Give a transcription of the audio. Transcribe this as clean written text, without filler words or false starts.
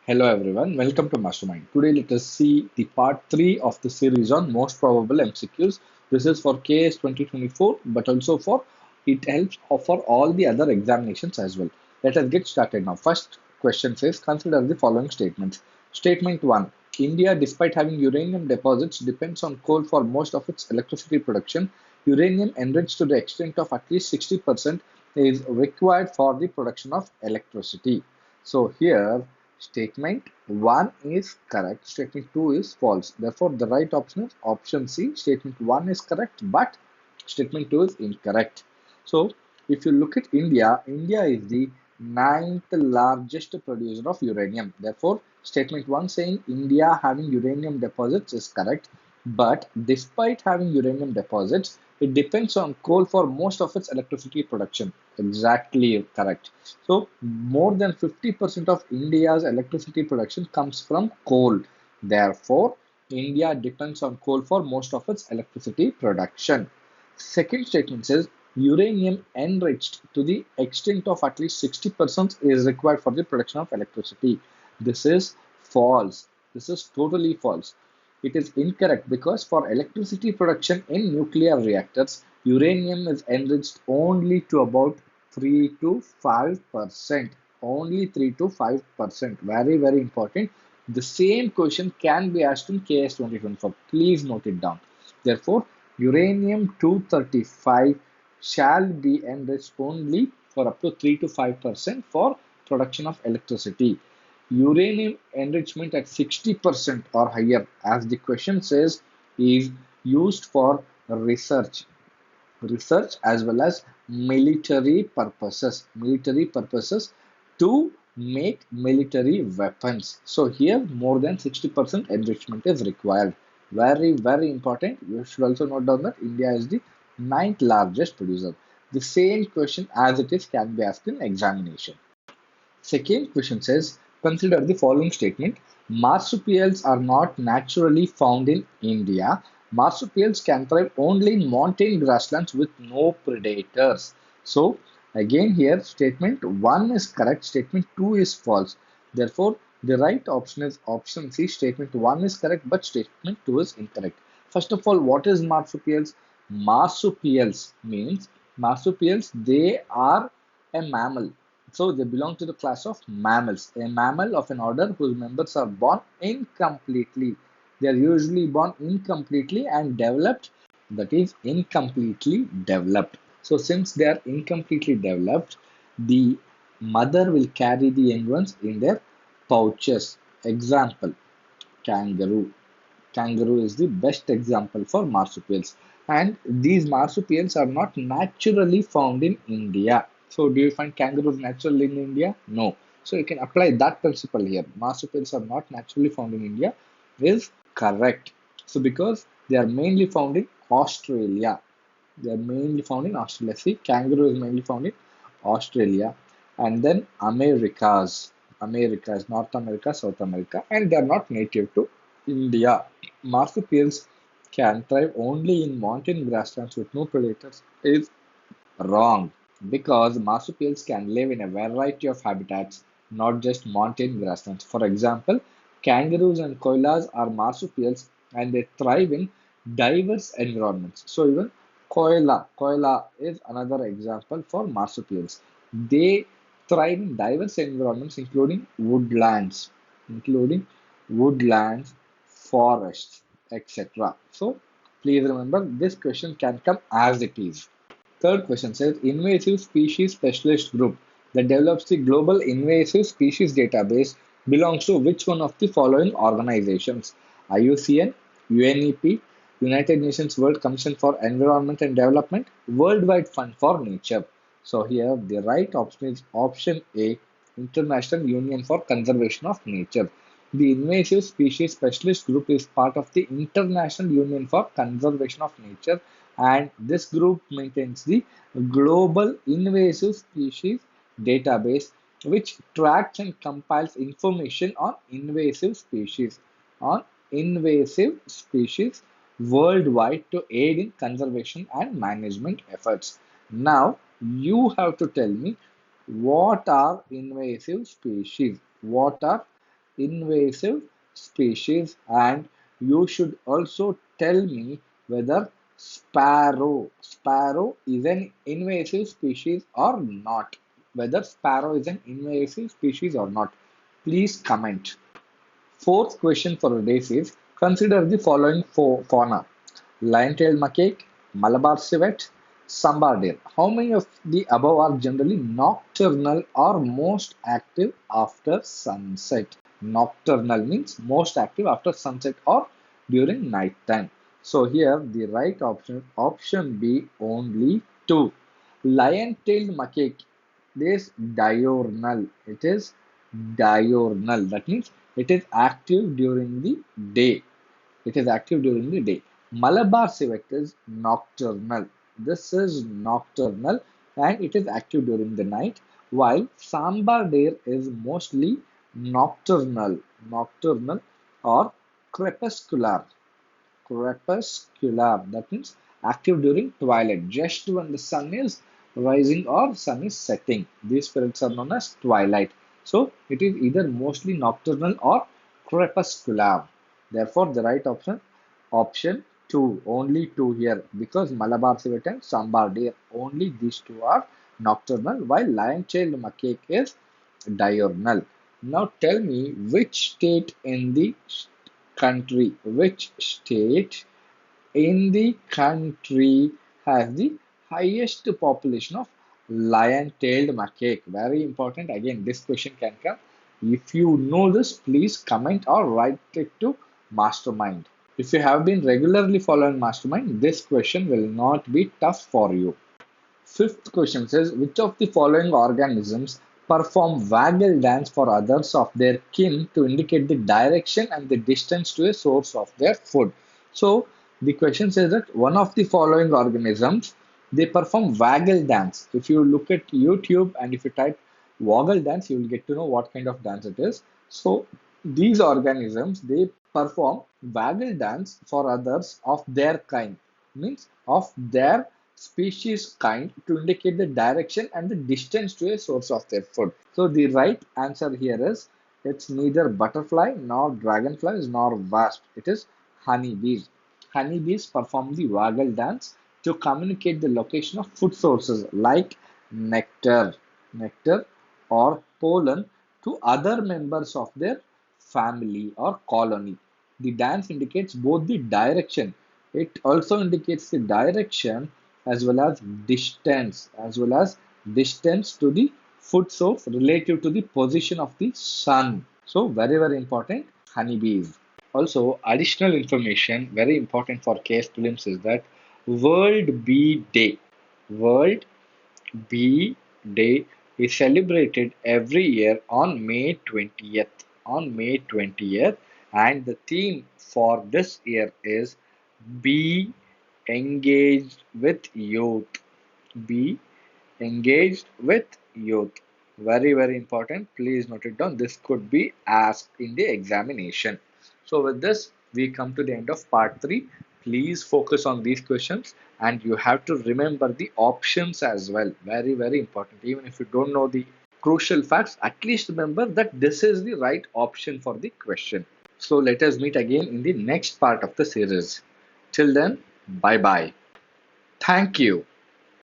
Hello everyone, welcome to Mastermind. Today let us see the part 3 of the series on most probable MCQs. This is for KS 2024 but also for it helps for all the other examinations as well. Let us get started now. First question says consider the following statements. Statement 1. India, despite having uranium deposits, depends on coal for most of its electricity production. Uranium enriched to the extent of at least 60% is required for the production of electricity. So here statement 1 is correct, statement 2 is false. Therefore, the right option is option C. Statement 1 is correct, but statement 2 is incorrect. So, if you look at India, India is the ninth largest producer of uranium. Therefore, statement 1 saying India having uranium deposits is correct. But despite having uranium deposits, it depends on coal for most of its electricity production. Exactly correct. So, more than 50% of India's electricity production comes from coal. Therefore, India depends on coal for most of its electricity production. Second statement says uranium enriched to the extent of at least 60% is required for the production of electricity. This is false. This is totally false. It is incorrect because for electricity production in nuclear reactors, uranium is enriched only to about 3 to 5%. Only 3 to 5%. Very, very important. The same question can be asked in KS 2024. Please note it down. Therefore, uranium 235 shall be enriched only for up to 3 to 5% for production of electricity. Uranium enrichment at 60% or higher, as the question says, is used for research as well as military purposes to make military weapons. So here more than 60% enrichment is required. Very, very important. You should also note down that India is the ninth largest producer. The same question as it is can be asked in examination. Second question says, consider the following statement. Marsupials are not naturally found in India. Marsupials can thrive only in montane grasslands with no predators. So, again here, statement 1 is correct, statement 2 is false. Therefore, the right option is option C. Statement 1 is correct, but statement 2 is incorrect. First of all, what is marsupials? Marsupials means marsupials, they are a mammal, so they belong to the class of mammals. A mammal of an order whose members are born incompletely. They are usually born incompletely and developed, that is, incompletely developed. So, since they are incompletely developed, the mother will carry the young ones in their pouches. Example, kangaroo. Kangaroo is the best example for marsupials. And these marsupials are not naturally found in India. So, do you find kangaroos naturally in India? No. So, you can apply that principle here. Marsupials are not naturally found in India is correct. So, because they are mainly found in Australia. They are mainly found in Australia. See, kangaroo is mainly found in Australia. And then Americas, North America, South America, and they are not native to India. Marsupials can thrive only in mountain grasslands with no predators is wrong, because marsupials can live in a variety of habitats, not just mountain grasslands. For example, kangaroos and koalas are marsupials and they thrive in diverse environments. So even koala is another example for marsupials. They thrive in diverse environments, including woodlands, forests, etc. So please remember this question can come as it is. Third question says invasive species specialist group that develops the global invasive species database belongs to which one of the following organizations? IUCN, UNEP, United Nations World Commission for Environment and Development, Worldwide Fund for Nature. So here the right option is option A, International Union for Conservation of Nature. The invasive species specialist group is part of the International Union for Conservation of Nature, and this group maintains the global invasive species database, which tracks and compiles information on invasive species worldwide to aid in conservation and management efforts. Now you have to tell me what are invasive species. What are invasive species, and you should also tell me whether sparrow is an invasive species or not. Whether sparrow is an invasive species or not. Please comment. Fourth question for today is consider the following fauna: lion-tailed macaque, Malabar civet, sambar deer. How many of the above are generally nocturnal or most active after sunset? Nocturnal means most active after sunset or during night time. So here the right option B, only two. Lion-tailed macaque is diurnal. It is diurnal. That means it is active during the day. It is active during the day. Malabar civet is nocturnal. This is nocturnal and it is active during the night, while sambar deer is mostly nocturnal or crepuscular. Crepuscular, that means active during twilight, just when the sun is rising or sun is setting. These periods are known as twilight. So it is either mostly nocturnal or crepuscular. Therefore, the right option 2, only 2 here, because Malabar civet and sambar deer, only these two are nocturnal, while lion-tailed macaque is diurnal. Now tell me which state in the which state in the country has the highest population of lion-tailed macaque? Very important. Again, this question can come. If you know this, please comment or write it to Mastermind. If you have been regularly following Mastermind, this question will not be tough for you. Fifth question says, which of the following organisms perform waggle dance for others of their kin to indicate the direction and the distance to a source of their food? So the question says that one of the following organisms, they perform waggle dance. If you look at YouTube and if you type waggle dance, you will get to know what kind of dance it is. So these organisms, they perform waggle dance for others of their kind, means of their species kind, to indicate the direction and the distance to a source of their food. So the right answer here is, it's neither butterfly nor dragonflies nor wasp. It is honeybees. Honeybees perform the waggle dance to communicate the location of food sources like nectar or pollen to other members of their family or colony. The dance indicates both the direction. It also indicates the direction as well as distance to the food source relative to the position of the sun. So very important, honeybees. Also, additional information very important for case prelims is that World Bee Day. World Bee Day is celebrated every year on May 20th. On May 20th, and the theme for this year is Be Engaged with Youth. Be engaged with youth. Very important. Please note it down. This could be asked in the examination. So with this, we come to the end of part 3. Please focus on these questions and you have to remember the options as well. Very important. Even if you don't know the crucial facts, at least remember that this is the right option for the question. So let us meet again in the next part of the series. Till then, bye bye. Thank you.